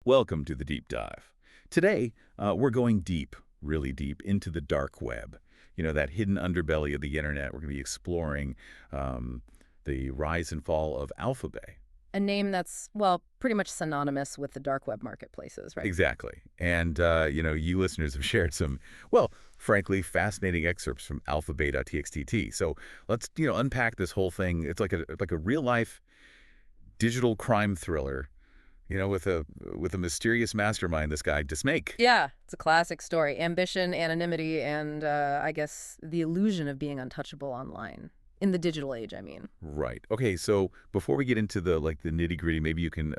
Welcome to the Deep Dive. Today, we're going deep, really deep, into the dark web. You know, that hidden underbelly of the internet. We're going to be exploring the rise and fall of AlphaBay. A name that's, well, pretty much synonymous with the dark web marketplaces, right? Exactly. And, you listeners have shared some, well, frankly, fascinating excerpts from alphabay.txt. So let's, unpack this whole thing. It's like a real-life digital crime thriller, with a mysterious mastermind, this guy, Dismake. Yeah, it's a classic story. Ambition, anonymity, and I guess the illusion of being untouchable online. In the digital age, I mean. Right. Okay, so before we get into the nitty-gritty, maybe you can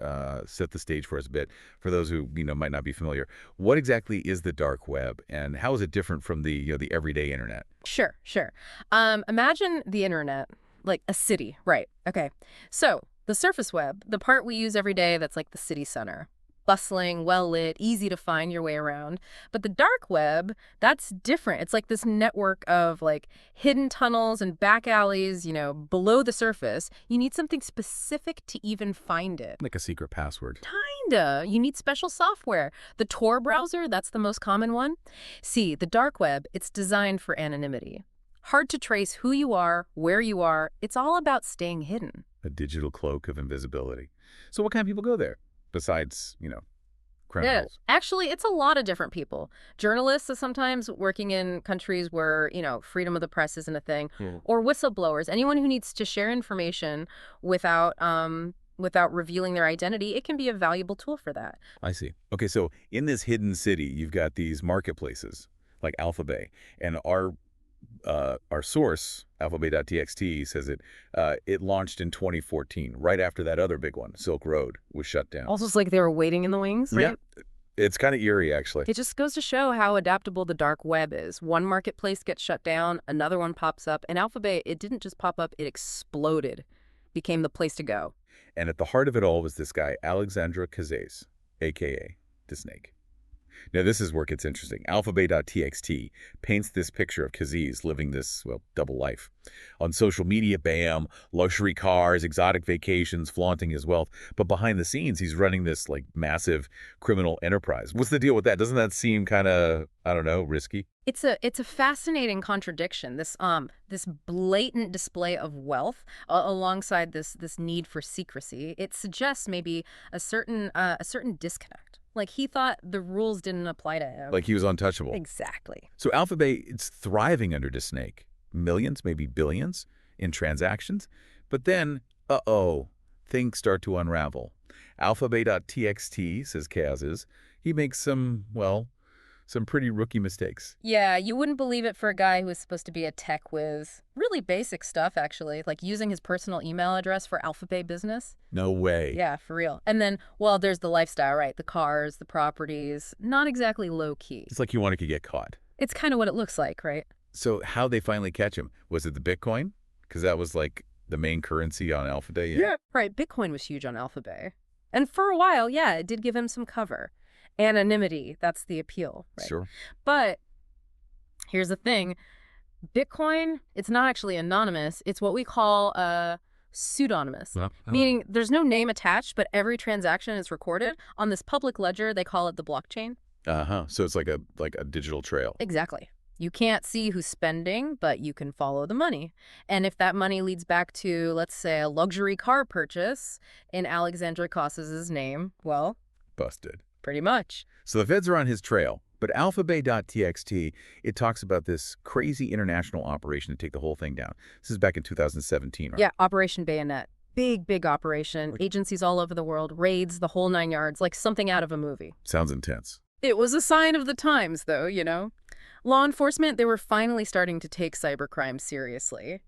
set the stage for us a bit, for those who, might not be familiar. What exactly is the dark web, and how is it different from the everyday internet? Sure, sure. Imagine the internet, like a city, right? Okay. So the surface web, the part we use every day that's like the city center. Bustling, well-lit, easy to find your way around. But the dark web, that's different. It's like this network of like hidden tunnels and back alleys, below the surface. You need something specific to even find it. Like a secret password. Kinda. You need special software. The Tor browser, that's the most common one. See, the dark web, it's designed for anonymity. Hard to trace who you are, where you are. It's all about staying hidden. A digital cloak of invisibility. So what kind of people go there? Besides, criminals. Yeah. Actually, it's a lot of different people. Journalists are sometimes working in countries where, freedom of the press isn't a thing. Or whistleblowers, anyone who needs to share information without revealing their identity. It can be a valuable tool for that. I see. Okay, so in this hidden city, you've got these marketplaces like AlphaBay, and our source, alphabay.txt, says it launched in 2014, right after that other big one, Silk Road, was shut down. Also, it's like they were waiting in the wings, right? Yeah, it's kind of eerie, actually. It just goes to show how adaptable the dark web is. One marketplace gets shut down, another one pops up, and AlphaBay, it didn't just pop up, it exploded, became the place to go. And at the heart of it all was this guy, Alexandra Kazes, a.k.a. the Snake. Now, this is where it gets interesting. AlphaBay.txt paints this picture of Kazis living this, double life. On social media, bam, luxury cars, exotic vacations, flaunting his wealth. But behind the scenes, he's running this, massive criminal enterprise. What's the deal with that? Doesn't that seem kind of, I don't know, risky? It's a fascinating contradiction. This blatant display of wealth alongside this need for secrecy. It suggests maybe a certain disconnect. Like he thought the rules didn't apply to him. Like he was untouchable. Exactly. So AlphaBay, it's thriving under Disnake. Millions, maybe billions in transactions. But then, things start to unravel. AlphaBay.txt, says Kazes, he makes some pretty rookie mistakes. Yeah, you wouldn't believe it for a guy who was supposed to be a tech whiz. Really basic stuff, actually, like using his personal email address for AlphaBay business. No way. Yeah, for real. And then, there's the lifestyle, right? The cars, the properties, not exactly low-key. It's like you wanted to get caught. It's kind of what it looks like, right? So how'd they finally catch him? Was it the Bitcoin? Because that was like the main currency on AlphaBay. Yeah, right. Bitcoin was huge on AlphaBay. And for a while, yeah, it did give him some cover. Anonymity, that's the appeal, right? Sure. But here's the thing. Bitcoin, it's not actually anonymous. It's what we call pseudonymous, meaning there's no name attached, but every transaction is recorded. On this public ledger, they call it the blockchain. So it's like a digital trail. Exactly. You can't see who's spending, but you can follow the money. And if that money leads back to, let's say, a luxury car purchase in Alexandra Kazes' name, well... Busted. Pretty much. So the feds are on his trail, but alphabay.txt, it talks about this crazy international operation to take the whole thing down. This is back in 2017, right? Yeah, Operation Bayonet. Big operation. Agencies all over the world, raids, the whole 9 yards, like something out of a movie. Sounds intense. It was a sign of the times, though, Law enforcement, they were finally starting to take cybercrime seriously.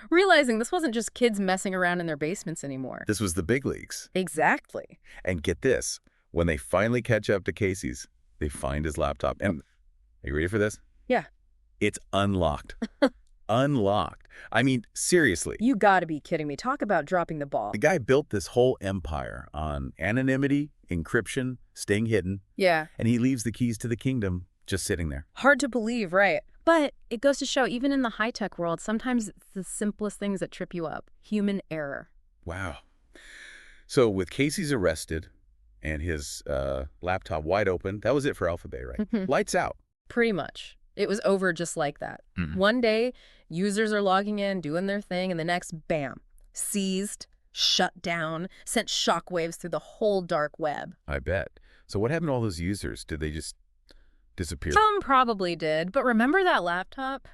Realizing this wasn't just kids messing around in their basements anymore. This was the big leagues. Exactly. And get this. When they finally catch up to Casey's, they find his laptop. And are you ready for this? Yeah. It's unlocked. Unlocked. I mean, seriously. You gotta be kidding me. Talk about dropping the ball. The guy built this whole empire on anonymity, encryption, staying hidden. Yeah. And he leaves the keys to the kingdom just sitting there. Hard to believe, right? But it goes to show, even in the high-tech world, sometimes it's the simplest things that trip you up. Human error. Wow. So with Casey's arrested, and his laptop wide open. That was it for AlphaBay, right? Lights out. Pretty much. It was over just like that. One day, users are logging in, doing their thing, and the next, bam, seized, shut down, sent shockwaves through the whole dark web. I bet. So what happened to all those users? Did they just disappear? Some probably did, but remember that laptop?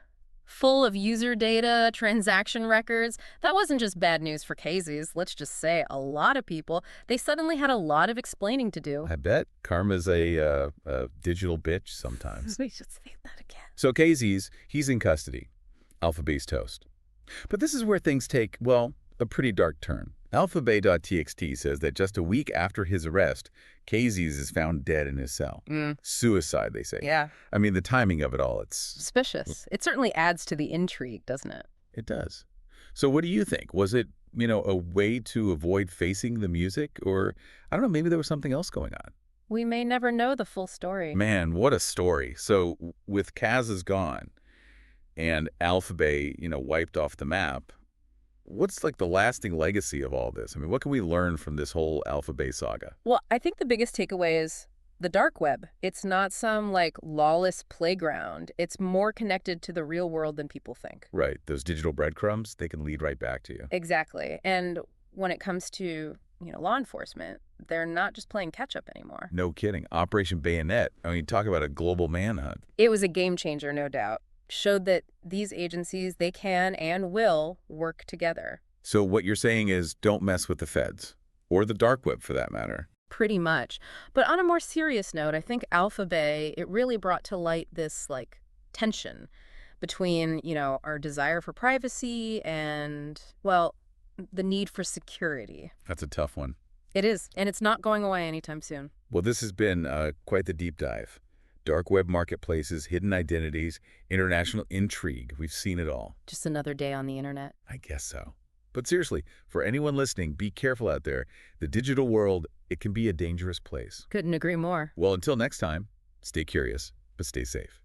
Full of user data, transaction records. That wasn't just bad news for Casey's. Let's just say a lot of people, they suddenly had a lot of explaining to do. I bet. Karma's a digital bitch sometimes. We should say that again. So Casey's, he's in custody. AlphaBay's toast. But this is where things take, well, a pretty dark turn. AlphaBay.txt says that just a week after his arrest, Casey's is found dead in his cell. Suicide, they say. Yeah. I mean, the timing of it all, it's... Suspicious. It certainly adds to the intrigue, doesn't it? It does. So what do you think? Was it, a way to avoid facing the music? Or, I don't know, maybe there was something else going on? We may never know the full story. Man, what a story. So with Kaz is gone and AlphaBay, wiped off the map, what's like the lasting legacy of all this? I mean, what can we learn from this whole AlphaBay saga? Well, I think the biggest takeaway is the dark web. It's not some lawless playground. It's more connected to the real world than people think. Right. Those digital breadcrumbs, they can lead right back to you. Exactly. And when it comes to, law enforcement, they're not just playing catch up anymore. No kidding. Operation Bayonet. I mean, talk about a global manhunt. It was a game changer, no doubt. Showed that these agencies, they can and will work together. So what you're saying is don't mess with the feds, or the dark web for that matter. Pretty much. But on a more serious note, I think AlphaBay, it really brought to light this, tension between, our desire for privacy and, well, the need for security. That's a tough one. It is, and it's not going away anytime soon. Well, this has been quite the deep dive. Dark web marketplaces, hidden identities, international intrigue. We've seen it all. Just another day on the internet. I guess so. But seriously, for anyone listening, be careful out there. The digital world, it can be a dangerous place. Couldn't agree more. Well, until next time, stay curious, but stay safe.